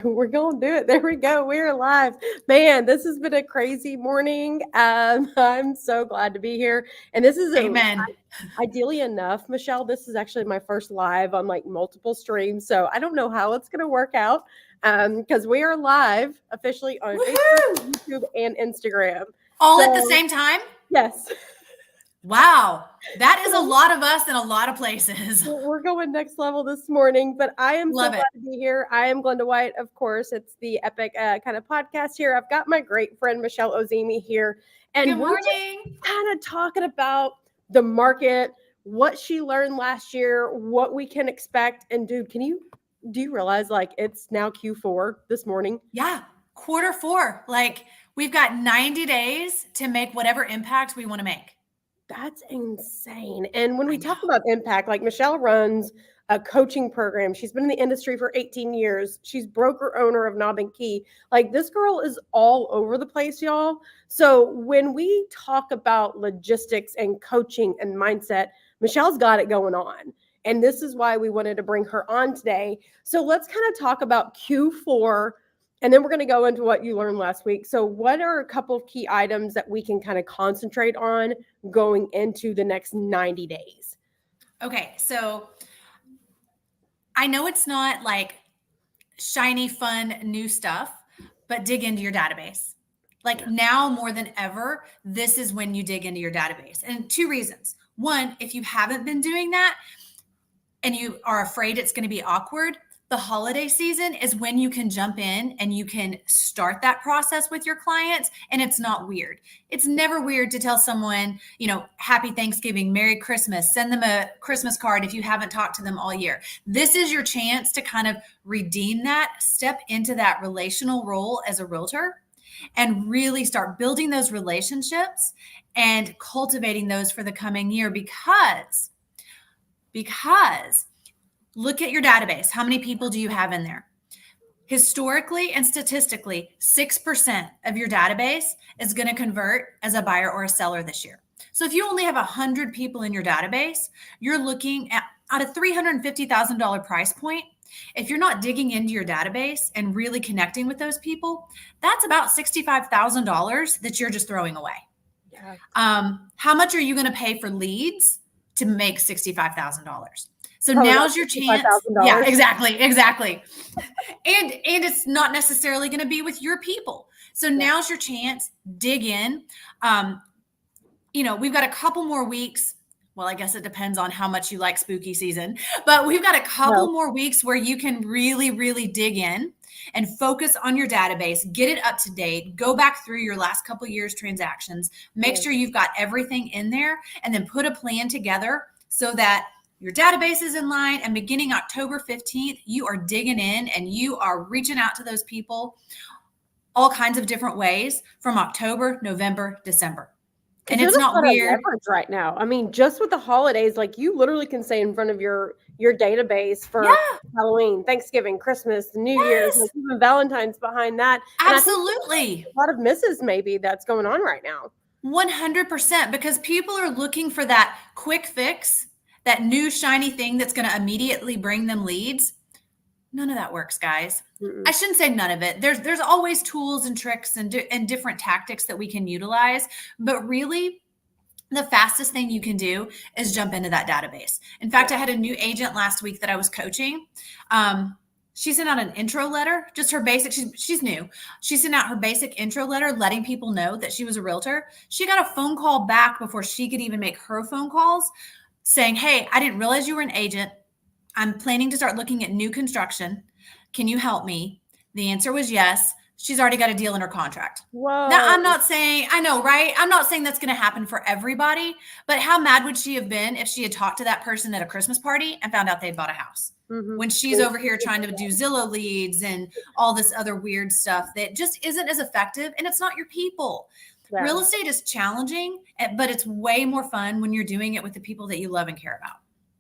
We're going to do it. There we go. We're live. Man, this has been a crazy morning. I'm so glad to be here. And this is Amen. ideally enough, Michelle, this is actually my first live on like multiple streams. So I don't know how it's going to work out because we are live officially on Facebook, YouTube, and Instagram. All at the same time? Yes. Wow. That is a lot of us in a lot of places. We're going next level this morning, but I am Love so glad to be here. I am Glenda White, of course. It's the Epic kind of podcast here. I've got my great friend Michelle Ozymy here, and Good we're morning. just kind of talking about the market, what she learned last year, what we can expect. And dude, do you realize like it's now Q4 this morning? Yeah, Q4. Like we've got 90 days to make whatever impact we want to make. That's insane. And when we talk about impact, like Michelle runs a coaching program. She's been in the industry for 18 years. She's broker owner of Knob and Key. Like this girl is all over the place, y'all. So when we talk about logistics and coaching and mindset, Michelle's got it going on. And this is why we wanted to bring her on today. So let's kind of talk about Q4. And then we're going to go into what you learned last week. So what are a couple of key items that we can kind of concentrate on going into the next 90 days? Okay, so I know it's not like shiny, fun, new stuff, but dig into your database. Like now more than ever, this is when you dig into your database. And two reasons. One, if you haven't been doing that and you are afraid it's going to be awkward, the holiday season is when you can jump in and you can start that process with your clients, and it's not weird. It's never weird to tell someone, Happy Thanksgiving, Merry Christmas, send them a Christmas card if you haven't talked to them all year. This is your chance to kind of redeem that, step into that relational role as a realtor and really start building those relationships and cultivating those for the coming year because look at your database. How many people do you have in there? Historically and statistically, 6% of your database is going to convert as a buyer or a seller this year. So if you only have 100 people in your database, you're looking at a $350,000 price point. If you're not digging into your database and really connecting with those people, that's about $65,000 that you're just throwing away. Yeah. How much are you going to pay for leads to make $65,000? So now's your chance. Yeah, exactly. And it's not necessarily going to be with your people. So now's your chance. Dig in. We've got a couple more weeks. Well, I guess it depends on how much you like spooky season, but we've got a couple more weeks where you can really, really dig in and focus on your database, get it up to date, go back through your last couple of years' transactions, make sure you've got everything in there, and then put a plan together so that your database is in line, and beginning October 15th, you are digging in and you are reaching out to those people all kinds of different ways from October, November, December. And it's not weird right now. I mean, just with the holidays, like you literally can say in front of your database for Halloween, Thanksgiving, Christmas, New Year's, like even Valentine's behind that. Absolutely. A lot of misses maybe that's going on right now. 100%, because people are looking for that quick fix, that new shiny thing that's going to immediately bring them leads. None of that works, guys. I shouldn't say none of it. There's always tools and tricks and different tactics that we can utilize. But really, the fastest thing you can do is jump into that database. In fact, I had a new agent last week that I was coaching. She sent out an intro letter, just her basic. She's new. She sent out her basic intro letter, letting people know that she was a realtor. She got a phone call back before she could even make her phone calls, saying, "Hey, I didn't realize you were an agent. I'm planning to start looking at new construction. Can you help me?" The answer was yes. She's already got a deal in her contract. Whoa. Now, I'm not saying, I know, right? I'm not saying that's going to happen for everybody, but how mad would she have been if she had talked to that person at a Christmas party and found out they'd bought a house? When she's over here trying to do Zillow leads and all this other weird stuff that just isn't as effective, and it's not your people. Yeah. Real estate is challenging, but it's way more fun when you're doing it with the people that you love and care about.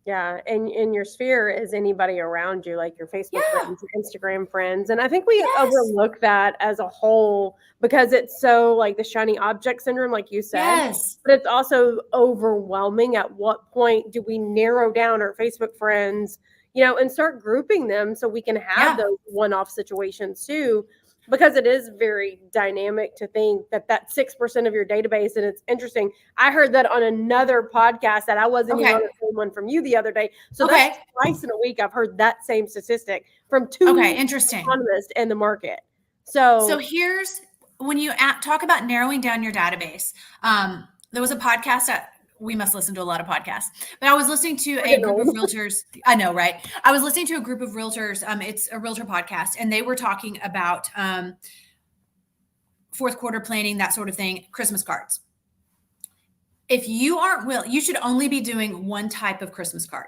Yeah. And in your sphere is anybody around you, like your Facebook friends, your Instagram friends. And I think we overlook that as a whole because it's so like the shiny object syndrome, like you said. Yes. But it's also overwhelming. At what point do we narrow down our Facebook friends, and start grouping them so we can have those one-off situations too, because it is very dynamic to think that 6% of your database. And it's interesting. I heard that on another podcast that I wasn't even on the same one from you the other day. So that's twice in a week I've heard that same statistic from two economists in the market. So here's when you talk about narrowing down your database. There was a podcast that we must listen to a lot of podcasts, but I was listening to a group of realtors. I know, right? I was listening to a group of realtors. It's a realtor podcast, and they were talking about fourth quarter planning, that sort of thing, Christmas cards. If you aren't you should only be doing one type of Christmas card.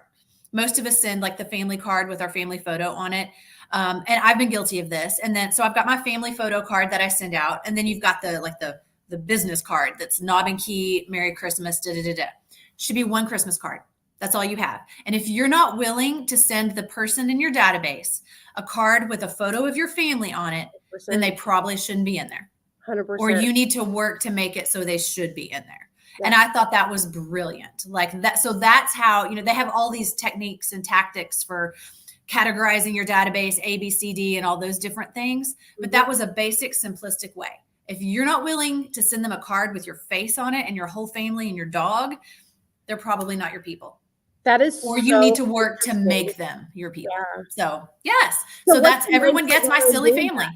Most of us send like the family card with our family photo on it. And I've been guilty of this. And then, so I've got my family photo card that I send out. And then you've got the business card that's knob and key, Merry Christmas, Should be one Christmas card. That's all you have. And if you're not willing to send the person in your database a card with a photo of your family on it, 100%. Then they probably shouldn't be in there. 100%. Or you need to work to make it so they should be in there. Yeah. And I thought that was brilliant. Like that. So that's how, they have all these techniques and tactics for categorizing your database, A, B, C, D, and all those different things. But that was a basic, simplistic way. If you're not willing to send them a card with your face on it and your whole family and your dog, they're probably not your people. That is, or you need to work to make them your people. Yeah. So yes. So that's, everyone gets my silly family.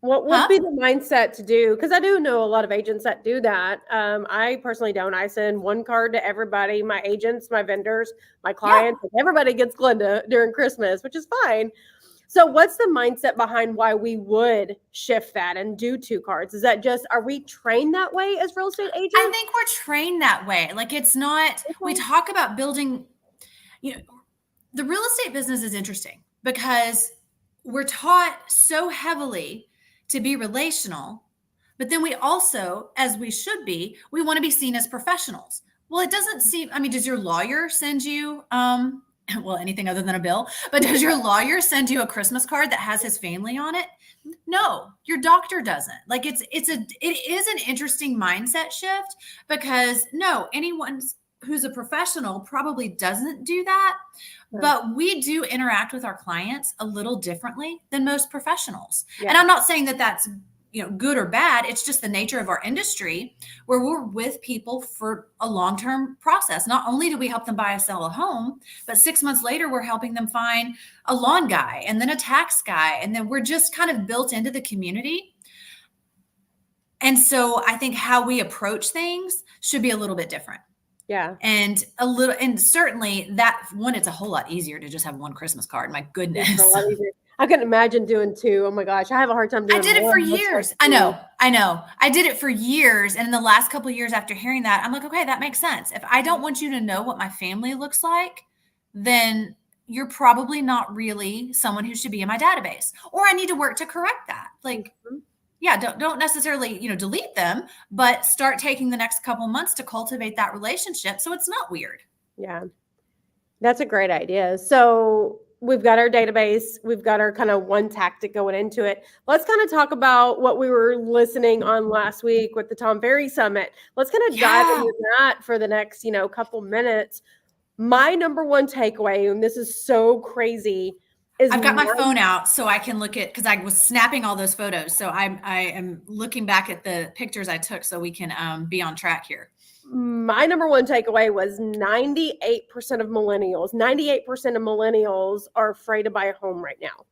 What would be the mindset to do? Because I do know a lot of agents that do that. I personally don't. I send one card to everybody, my agents, my vendors, my clients. Yeah. Everybody gets Glenda during Christmas, which is fine. So what's the mindset behind why we would shift that and do 2 cards? Is that just, are we trained that way as real estate agents? I think we're trained that way. Like it's not, we talk about building, the real estate business is interesting because we're taught so heavily to be relational, but then we also, as we should be, we want to be seen as professionals. Well, it doesn't seem, does your lawyer send you, anything other than a bill, but does your lawyer send you a Christmas card that has his family on it? No, your doctor doesn't. Like it is an interesting mindset shift because anyone who's a professional probably doesn't do that. But we do interact with our clients a little differently than most professionals. Yeah. And I'm not saying that that's, good or bad. It's just the nature of our industry where we're with people for a long-term process. Not only do we help them buy or sell a home, but 6 months later, we're helping them find a lawn guy and then a tax guy. And then we're just kind of built into the community. And so I think how we approach things should be a little bit different. Yeah. And certainly that one, it's a whole lot easier to just have one Christmas card. My goodness. I couldn't imagine doing 2. Oh my gosh. I have a hard time doing I did it for years. I know. I did it for years. And in the last couple of years after hearing that, I'm like, okay, that makes sense. If I don't want you to know what my family looks like, then you're probably not really someone who should be in my database, or I need to work to correct that. Like, don't necessarily, delete them, but start taking the next couple months to cultivate that relationship so it's not weird. Yeah, that's a great idea. So we've got our database. We've got our kind of one tactic going into it. Let's kind of talk about what we were listening on last week with the Tom Ferry Summit. Let's kind of dive into that for the next, couple minutes. My number one takeaway, and this is so crazy, I've got my phone out so I can look at, because I was snapping all those photos. So I am looking back at the pictures I took so we can be on track here. My number one takeaway was 98% of millennials are afraid to buy a home right now.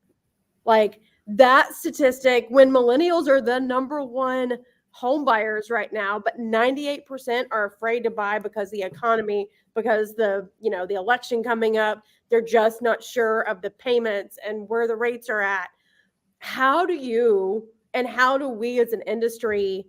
Like that statistic, when millennials are the number one home buyers right now, but 98% are afraid to buy because the economy, because the election coming up, they're just not sure of the payments and where the rates are at. How do we as an industry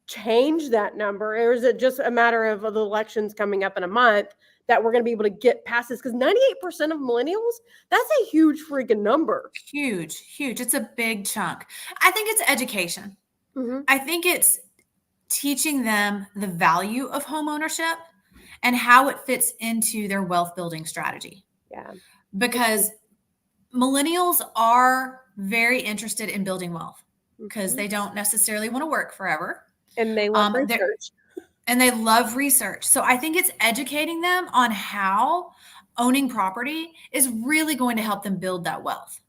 change that number? Or is it just a matter of the elections coming up in a month that we're going to be able to get past this? Because 98% of millennials, that's a huge freaking number. Huge. It's a big chunk. I think it's education. Mm-hmm. I think it's teaching them the value of home ownership and how it fits into their wealth building strategy. Yeah. Because millennials are very interested in building wealth because they don't necessarily want to work forever. And they love research. And they love research. So I think it's educating them on how owning property is really going to help them build that wealth,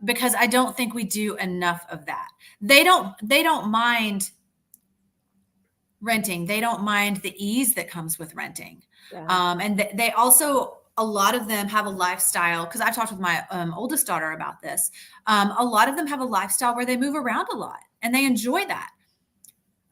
because I don't think we do enough of that. They don't mind renting. They don't mind the ease that comes with renting. Yeah. And they also, a lot of them have a lifestyle, because I've talked with my oldest daughter about this. A lot of them have a lifestyle where they move around a lot and they enjoy that.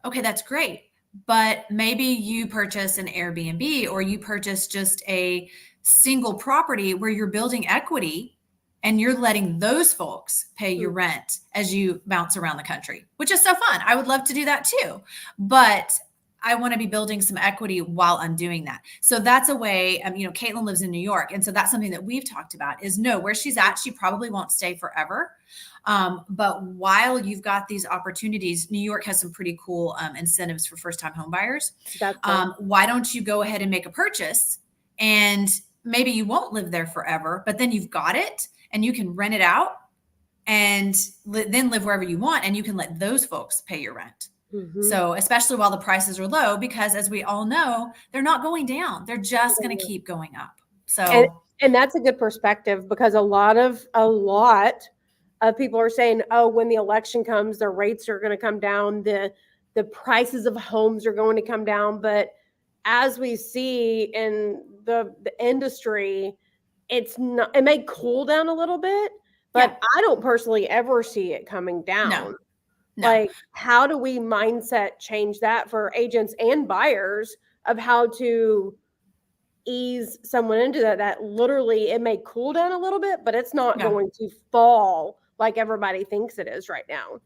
Okay, that's great. But maybe you purchase an Airbnb, or you purchase just a single property where you're building equity and you're letting those folks pay your rent as you bounce around the country, which is so fun. I would love to do that too. But I want to be building some equity while I'm doing that. So that's a way, Caitlin lives in New York. And so that's something that we've talked about is where she's at, she probably won't stay forever. But while you've got these opportunities, New York has some pretty cool incentives for first-time home buyers. Why don't you go ahead and make a purchase, and maybe you won't live there forever, but then you've got it and you can rent it out and then live wherever you want, and you can let those folks pay your rent. So especially while the prices are low, because as we all know, they're not going down. They're just going to keep going up. So, and that's a good perspective, because a lot of people are saying, oh, when the election comes, the rates are going to come down. The prices of homes are going to come down. But as we see in the industry, it may cool down a little bit, but I don't personally ever see it coming down. No. Like, how do we mindset change that for agents and buyers of how to ease someone into that literally it may cool down a little bit, but it's not going to fall like everybody thinks it is right now.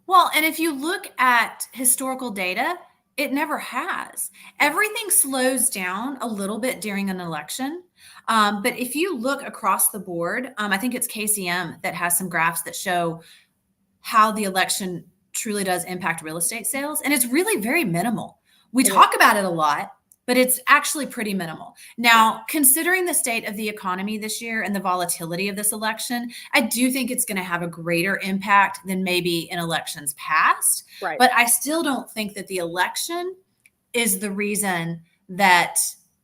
Well, and if you look at historical data, it never has. Everything slows down a little bit during an election. But if you look across the board, I think it's KCM that has some graphs that show how the election truly does impact real estate sales. And it's really very minimal. We talk about it a lot, but it's actually pretty minimal. Now, considering the state of the economy this year and the volatility of this election, I do think it's going to have a greater impact than maybe in elections past. Right. But I still don't think that the election is the reason that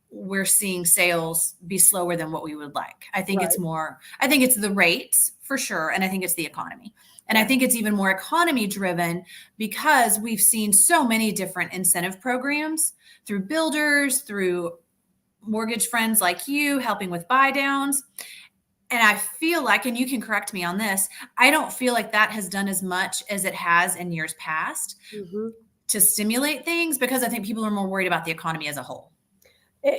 we're seeing sales be slower than what we would like. I think it's the rates for sure. And I think it's the economy. And I think it's even more economy driven because we've seen so many different incentive programs through builders, through mortgage friends like you, helping with buy downs. And I feel like, and you can correct me on this, I don't feel like that has done as much as it has in years past to stimulate things, because I think people are more worried about the economy as a whole.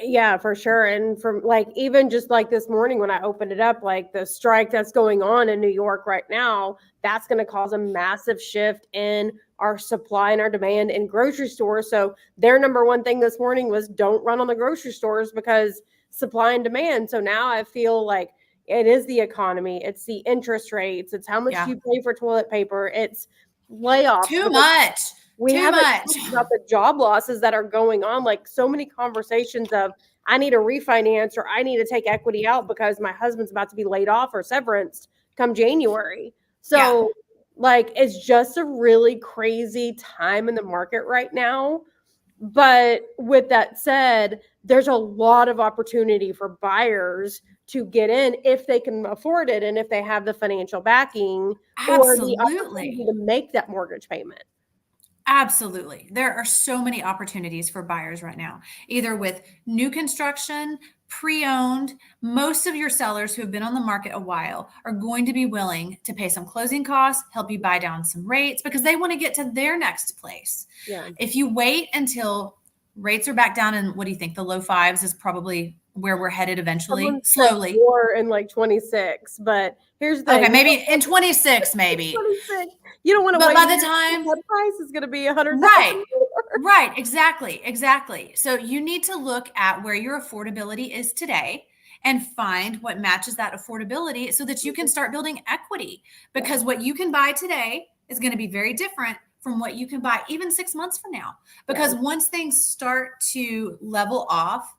Yeah, for sure. And from even just like this morning when I opened it up, like the strike that's going on in New York right now, that's going to cause a massive shift in our supply and our demand in grocery stores. So their number one thing this morning was don't run on the grocery stores because supply and demand. So now I feel like it is the economy. It's the interest rates. It's how much you pay for toilet paper. It's layoffs. Too much. We haven't talked about the job losses that are going on, like so many conversations of I need a refinance or I need to take equity out because my husband's about to be laid off or severance come January. So it's just a really crazy time in the market right now. But with that said, there's a lot of opportunity for buyers to get in if they can afford it and if they have the financial backing or the opportunity to make that mortgage payment. Absolutely. There are so many opportunities for buyers right now, either with new construction, pre-owned. Most of your sellers who have been on the market a while are going to be willing to pay some closing costs, help you buy down some rates because they want to get to their next place. Yeah. If you wait until rates are back down in, what do you think? The low fives is probably where we're headed eventually, slowly. Or in 26, but here's the thing. Okay, maybe in 26, maybe. 26. You don't want to but wait. By the time the price is going to be $100. Right, exactly. So you need to look at where your affordability is today and find what matches that affordability so that you can start building equity, because what you can buy today is going to be very different from what you can buy even 6 months from now. Because once things start to level off,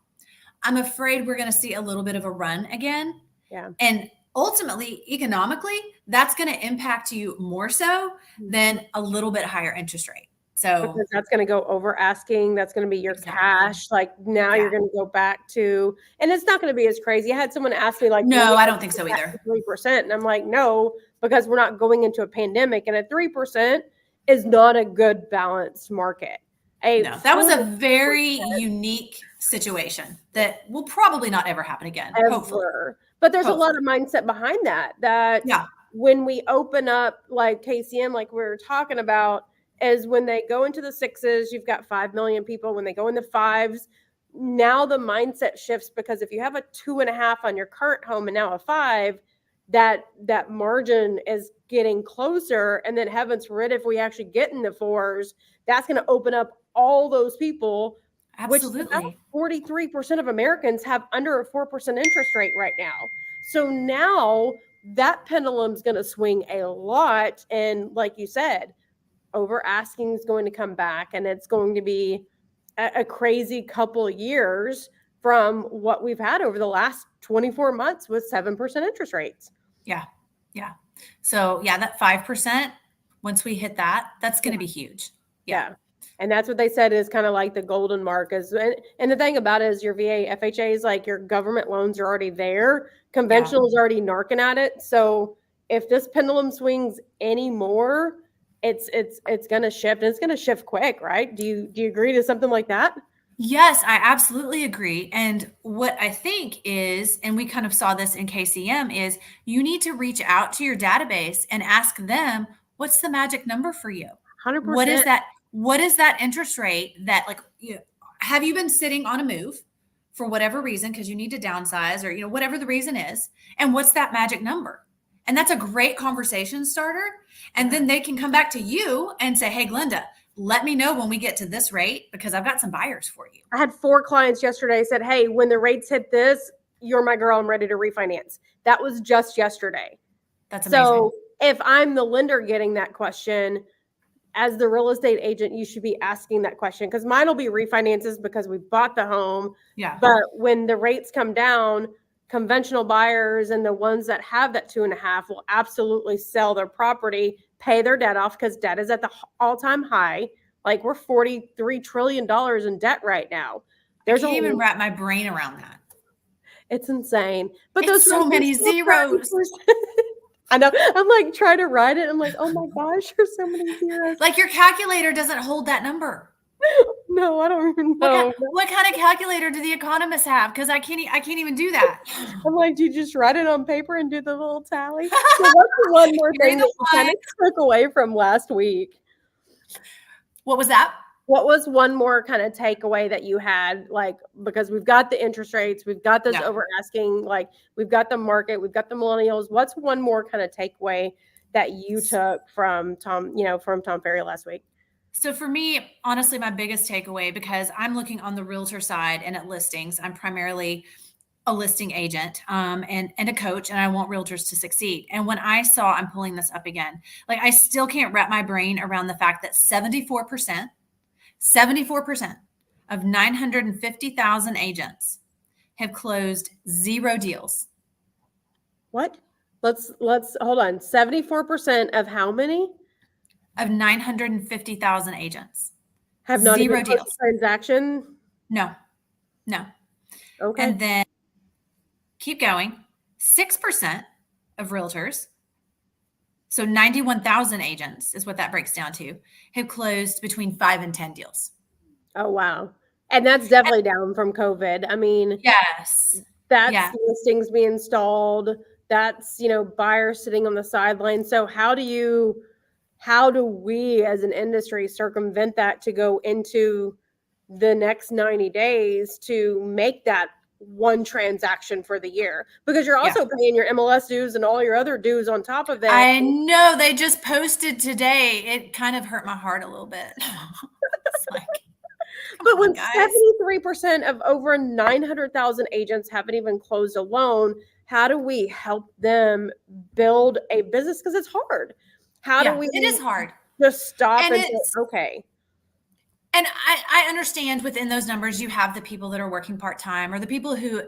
I'm afraid we're going to see a little bit of a run again. Yeah. And ultimately, economically, that's going to impact you more so than a little bit higher interest rate. So because that's going to go over asking. That's going to be your exactly. cash. Like now Yeah. you're going to go back to, and it's not going to be as crazy. I had someone ask me like, No, I don't think so either. 3%. And I'm like, no, because we're not going into a pandemic, and at 3% is not a good balanced market. No, that was a very unique situation that will probably not ever happen again. Hopefully. But there's a lot of mindset behind that yeah. when we open up like KCM, like we were talking about, is when they go into the sixes, you've got 5 million people. When they go in the fives, now the mindset shifts, because if you have a 2.5 on your current home and now a 5, that margin is getting closer. And then heavens forbid, if we actually get in the 4s, that's going to open up all those people. Absolutely. Which 43% of Americans have under a 4% interest rate right now. So now that pendulum's going to swing a lot. And like you said, over asking is going to come back, and it's going to be a crazy couple of years from what we've had over the last 24 months with 7% interest rates. Yeah. Yeah. So yeah, that 5%, once we hit that, that's going to be huge. Yeah. And that's what they said is kind of like the golden mark is. And the thing about it is your VA, FHA is like your government loans are already there. Conventional is already narking at it. So if this pendulum swings anymore, it's going to shift, and it's going to shift quick, right? Do you agree to something like that? Yes, I absolutely agree. And what I think is, and we kind of saw this in KCM, is you need to reach out to your database and ask them, what's the magic number for you? 100%. What is that interest rate that, like, have you been sitting on a move for whatever reason, because you need to downsize, or, whatever the reason is, and what's that magic number? And that's a great conversation starter. And then they can come back to you and say, hey, Glenda, let me know when we get to this rate, because I've got some buyers for you. I had 4 clients yesterday said, hey, when the rates hit this, you're my girl. I'm ready to refinance. That was just yesterday. That's amazing. So if I'm the lender getting that question, as the real estate agent, you should be asking that question, because mine will be refinances because we bought the home. Yeah. But when the rates come down, conventional buyers and the ones that have that 2.5 will absolutely sell their property, pay their debt off, because debt is at the all-time high. Like we're $43 trillion in debt right now. I can't even wrap my brain around that. It's insane. But it's so many zeros. I know. I'm like trying to write it. I'm like, oh my gosh, there's so many zeros. Like your calculator doesn't hold that number. No, I don't even know. What kind of calculator do the economists have? Because I can't even do that. I'm like, do you just write it on paper and do the little tally? So what's the one more thing that you kind of took away from last week? What was that? What was one more kind of takeaway that you had? Like, because we've got the interest rates, we've got this over asking, like we've got the market, we've got the millennials. What's one more kind of takeaway that you took from Tom Ferry last week? So for me, honestly, my biggest takeaway, because I'm looking on the realtor side and at listings, I'm primarily a listing agent and a coach, and I want realtors to succeed. And when I saw, I'm pulling this up again, like I still can't wrap my brain around the fact that 74% of 950,000 agents have closed 0 deals. What? Let's hold on. 74% of how many? Of 950,000 agents have not 0 deals. Transaction? No. Okay. And then keep going. 6% of realtors, so 91,000 agents is what that breaks down to, have closed between 5 and 10 deals. Oh, wow. And that's definitely down from COVID. I mean, yes, that's listings being stalled. That's, buyers sitting on the sidelines. So how do we as an industry circumvent that to go into the next 90 days to make that one transaction for the year? Because you're also paying your MLS dues and all your other dues on top of that. I know, they just posted today. It kind of hurt my heart a little bit. It's like, but when 73% of over 900,000 agents haven't even closed a loan, how do we help them build a business? Because it's hard. How do we? It is hard. Just stop and say, okay. And I understand within those numbers, you have the people that are working part-time, or the people who,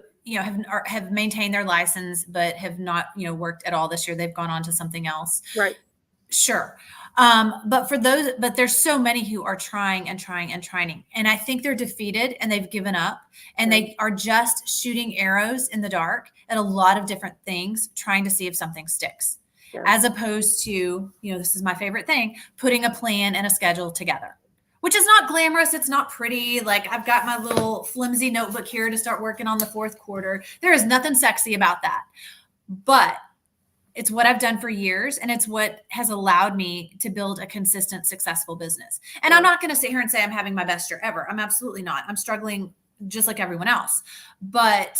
have maintained their license, but have not, worked at all this year. They've gone on to something else. Right. Sure. But there's so many who are trying and trying and trying. And I think they're defeated and they've given up and they are just shooting arrows in the dark at a lot of different things, trying to see if something sticks. Yeah. As opposed to, this is my favorite thing, putting a plan and a schedule together, which is not glamorous. It's not pretty. Like, I've got my little flimsy notebook here to start working on the fourth quarter. There is nothing sexy about that. But it's what I've done for years, and it's what has allowed me to build a consistent, successful business. And I'm not going to sit here and say I'm having my best year ever. I'm absolutely not. I'm struggling just like everyone else. But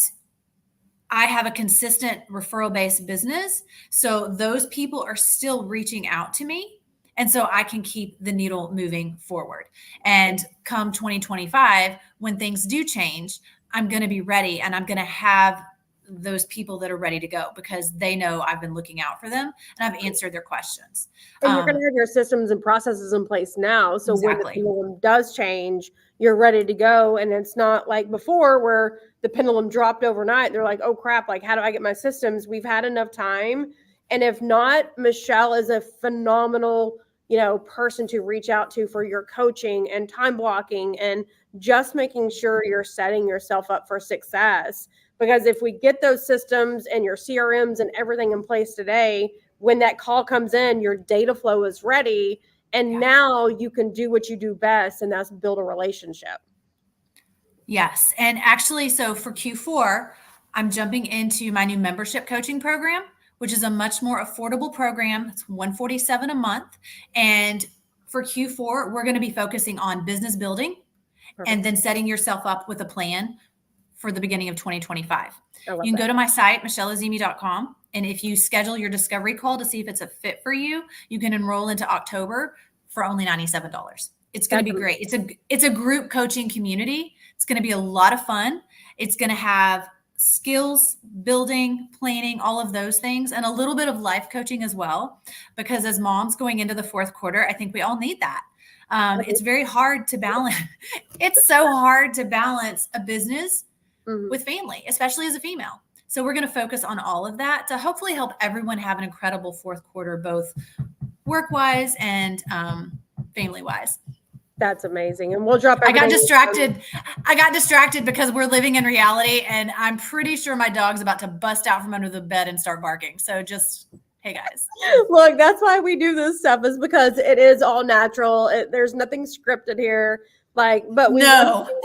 I have a consistent referral-based business. So those people are still reaching out to me. And so I can keep the needle moving forward. And come 2025, when things do change, I'm going to be ready, and I'm going to have those people that are ready to go because they know I've been looking out for them and I've answered their questions. And you're going to have your systems and processes in place now. So Exactly. when the pendulum does change, you're ready to go. And it's not like before where the pendulum dropped overnight. They're like, oh crap, like how do I get my systems? We've had enough time. And if not, Michelle is a phenomenal, person to reach out to for your coaching and time blocking and just making sure you're setting yourself up for success. Because if we get those systems and your CRMs and everything in place today, when that call comes in, your data flow is ready. And now you can do what you do best, and that's build a relationship. Yes. And actually, so for Q4, I'm jumping into my new membership coaching program, which is a much more affordable program. It's $147 a month. And for Q4, we're going to be focusing on business building and then setting yourself up with a plan for the beginning of 2025. You can go to my site, MichelleOzymy.com. And if you schedule your discovery call to see if it's a fit for you, you can enroll into October for only $97. It's going to be great. It's a group coaching community. It's going to be a lot of fun. It's going to have skills building, planning, all of those things, and a little bit of life coaching as well. Because as moms going into the fourth quarter, I think we all need that. It's very hard to balance. It's so hard to balance a business with family, especially as a female. So we're going to focus on all of that to hopefully help everyone have an incredible fourth quarter, both work-wise and family-wise. That's amazing. And we'll drop I got distracted because we're living in reality, and I'm pretty sure my dog's about to bust out from under the bed and start barking. So just, hey guys. Look, that's why we do this stuff, is because it is all natural. There's nothing scripted here. But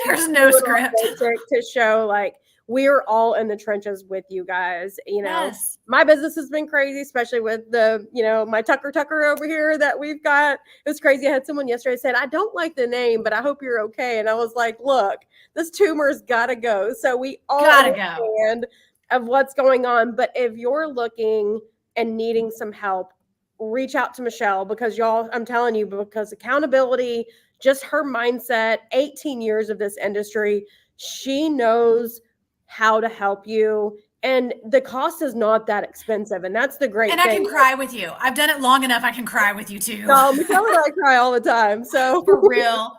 there's no script to show we're all in the trenches with you guys. Yes. My business has been crazy, especially with the, my Tucker over here that we've got. It was crazy. I had someone yesterday said, I don't like the name, but I hope you're okay. And I was like, look, this tumor's got to go. So we all understand of what's going on. But if you're looking and needing some help, reach out to Michelle, because y'all, I'm telling you, because accountability, just her mindset, 18 years of this industry, she knows how to help you. And the cost is not that expensive. And that's the great thing. And I can cry with you. I've done it long enough. I can cry with you too. No, Michelle and I cry all the time. So for real.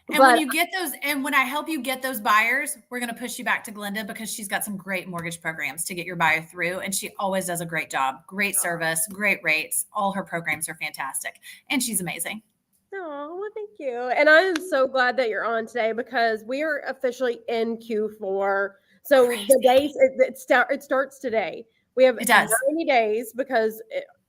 And when you get those, and when I help you get those buyers, we're going to push you back to Glenda, because she's got some great mortgage programs to get your buyer through. And she always does a great job, great service, great rates. All her programs are fantastic. And she's amazing. Oh, well, thank you. And I am so glad that you're on today, because we are officially in Q4. So the days, it starts today. We have 90 days, because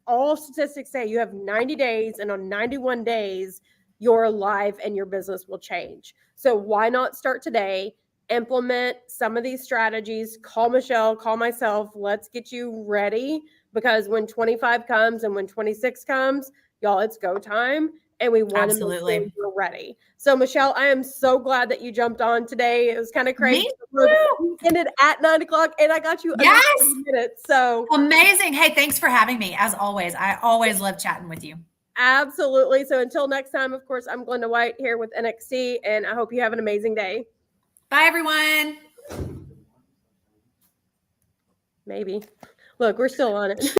all statistics say you have 90 days, and on 91 days, your life and your business will change. So why not start today? Implement some of these strategies. Call Michelle, call myself. Let's get you ready, because when 25 comes and when 26 comes, y'all, it's go time. And we want to make sure you're ready. So Michelle, I am so glad that you jumped on today. It was kind of crazy. We ended at 9 o'clock, and I got you 30 minutes. So amazing. Hey, thanks for having me. As always, I always love chatting with you. Absolutely. So until next time, of course, I'm Glenda White here with NXT, and I hope you have an amazing day. Bye, everyone. Maybe. Look, we're still on it.